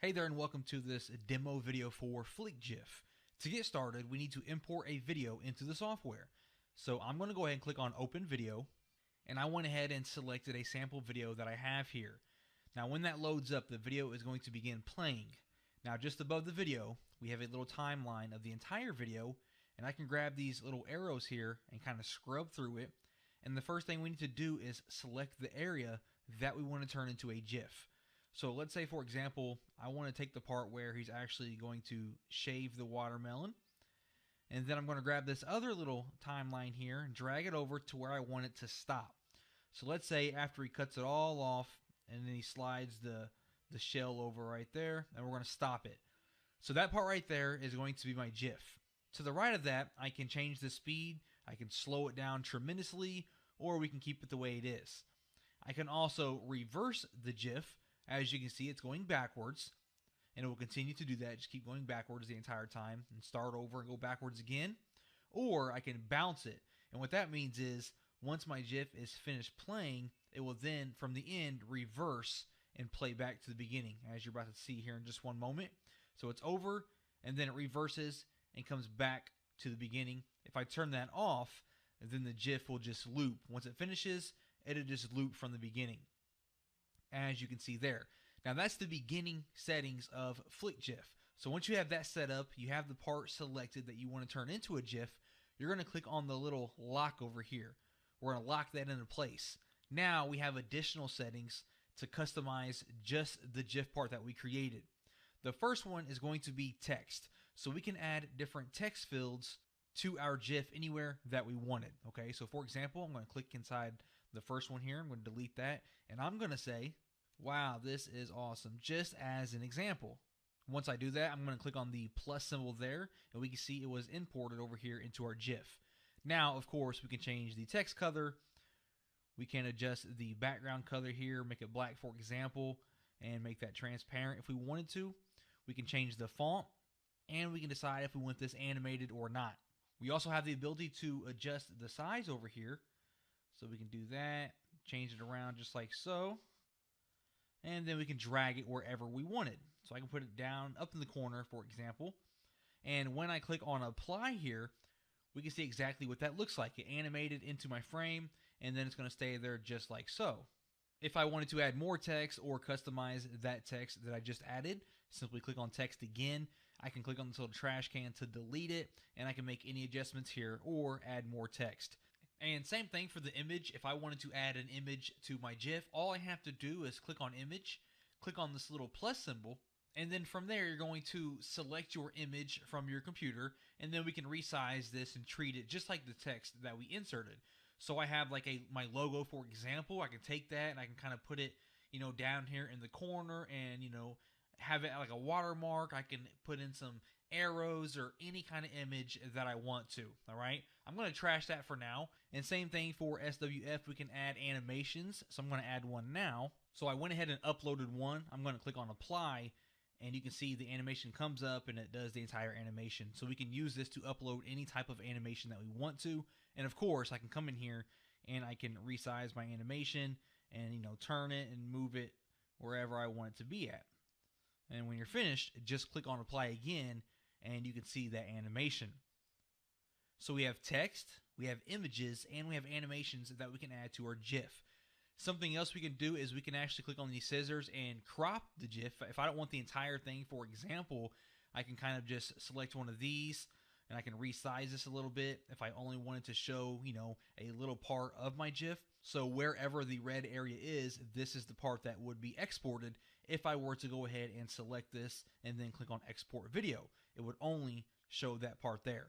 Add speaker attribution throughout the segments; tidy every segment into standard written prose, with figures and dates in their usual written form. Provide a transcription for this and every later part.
Speaker 1: Hey there and welcome to this demo video for FlickGIF. To get started, we need to import a video into the software. So I'm going to go ahead and click on Open Video, and I went ahead and selected a sample video that I have here. Now when that loads up, the video is going to begin playing. Now just above the video, we have a little timeline of the entire video, and I can grab these little arrows here and kind of scrub through it. And the first thing we need to do is select the area that we want to turn into a GIF. So let's say, for example, I want to take the part where he's actually going to shave the watermelon. And then I'm going to grab this other little timeline here and drag it over to where I want it to stop. So let's say after he cuts it all off and then he slides the shell over right there, and we're going to stop it. So that part right there is going to be my GIF. To the right of that, I can change the speed, I can slow it down tremendously, or we can keep it the way it is. I can also reverse the GIF. As you can see, it's going backwards, and it will continue to do that. Just keep going backwards the entire time and start over and go backwards again. Or I can bounce it, and what that means is once my GIF is finished playing, it will then from the end reverse and play back to the beginning, as you're about to see here in just one moment. So it's over, and then it reverses and comes back to the beginning. If I turn that off, then the GIF will just loop. Once it finishes, it'll just loop from the beginning, as you can see there. Now that's the beginning settings of FlickGIF. So once you have that set up, you have the part selected that you want to turn into a GIF, you're going to click on the little lock over here. We're going to lock that into place. Now we have additional settings to customize just the GIF part that we created. The first one is going to be text. So we can add different text fields to our GIF anywhere that we wanted. Okay, so for example, I'm going to click inside the first one here. I'm going to delete that, and I'm going to say, wow, this is awesome, just as an example. Once I do that, I'm going to click on the plus symbol there, and we can see it was imported over here into our GIF. Now, of course, we can change the text color. We can adjust the background color here, make it black, for example, and make that transparent if we wanted to. We can change the font, and we can decide if we want this animated or not. We also have the ability to adjust the size over here. So we can do that, change it around just like so, and then we can drag it wherever we want it. So I can put it down up in the corner, for example, and when I click on apply here, we can see exactly what that looks like. It animated into my frame, and then it's going to stay there just like so. If I wanted to add more text or customize that text that I just added, simply click on text again. I can click on this little trash can to delete it, and I can make any adjustments here or add more text. And same thing for the image. If I wanted to add an image to my GIF, all I have to do is click on image, click on this little plus symbol, and then from there you're going to select your image from your computer, and then we can resize this and treat it just like the text that we inserted. So I have like my logo, for example. I can take that and I can kind of put it, down here in the corner and, have it like a watermark. I can put in some arrows or any kind of image that I want to. All right, I'm going to trash that for now. And same thing for SWF, we can add animations. So I'm going to add one now. So I went ahead and uploaded one. I'm going to click on apply, and you can see the animation comes up and it does the entire animation. So we can use this to upload any type of animation that we want to. And of course, I can come in here and I can resize my animation and turn it and move it wherever I want it to be at. And when you're finished, just click on apply again, and you can see that animation. So we have text, we have images, and we have animations that we can add to our GIF. Something else we can do is we can actually click on these scissors and crop the GIF. If I don't want the entire thing, for example, I can kind of just select one of these, and I can resize this a little bit if I only wanted to show, a little part of my GIF. So wherever the red area is, this is the part that would be exported if I were to go ahead and select this and then click on export video. It would only show that part there.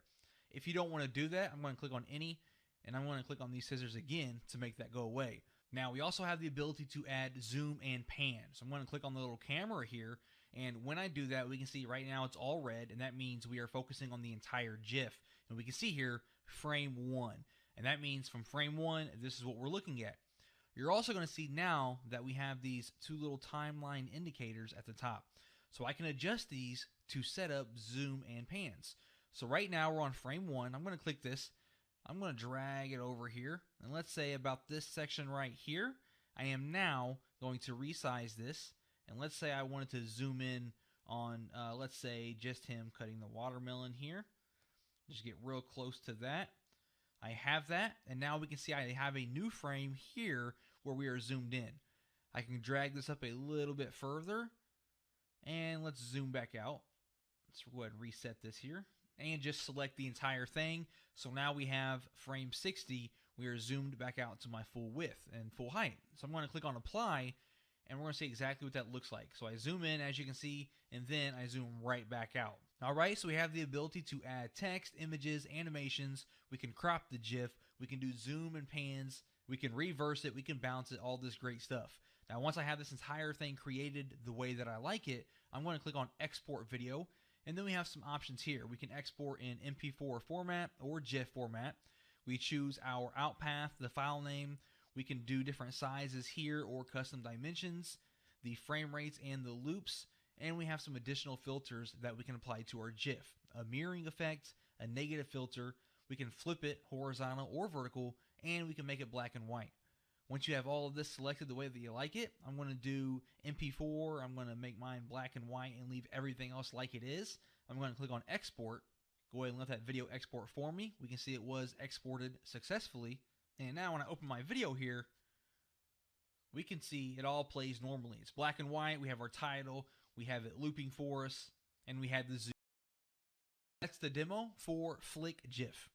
Speaker 1: If you don't want to do that, I'm going to click on any, and I'm going to click on these scissors again to make that go away. Now we also have the ability to add zoom and pan. So I'm going to click on the little camera here, and when I do that, we can see right now it's all red, and that means we are focusing on the entire GIF. And we can see here frame 1. And that means from frame 1, this is what we're looking at. You're also going to see now that we have these two little timeline indicators at the top. So I can adjust these to set up zoom and pans. So right now we're on frame 1. I'm going to click this. I'm going to drag it over here. And let's say about this section right here, I am now going to resize this. And let's say I wanted to zoom in on, let's say, just him cutting the watermelon here. Just get real close to that. I have that, and now we can see I have a new frame here where we are zoomed in. I can drag this up a little bit further, and let's zoom back out. Let's go ahead and reset this here, and just select the entire thing. So now we have frame 60. We are zoomed back out to my full width and full height. So I'm going to click on apply, and we're going to see exactly what that looks like. So I zoom in, as you can see, and then I zoom right back out. All right, so we have the ability to add text, images, animations. We can crop the GIF. We can do zoom and pans. We can reverse it. We can bounce it, all this great stuff. Now, once I have this entire thing created the way that I like it, I'm going to click on export video. And then we have some options here. We can export in MP4 format or GIF format. We choose our out path, the file name. We can do different sizes here or custom dimensions, the frame rates and the loops. And we have some additional filters that we can apply to our GIF. A mirroring effect, a negative filter. We can flip it horizontal or vertical, and we can make it black and white. Once you have all of this selected the way that you like it, I'm going to do MP4. I'm going to make mine black and white and leave everything else like it is. I'm going to click on export. Go ahead and let that video export for me. We can see it was exported successfully. And now when I open my video here, we can see it all plays normally. It's black and white. We have our title. We have it looping for us. And we had the zoom. That's the demo for FlickGIF.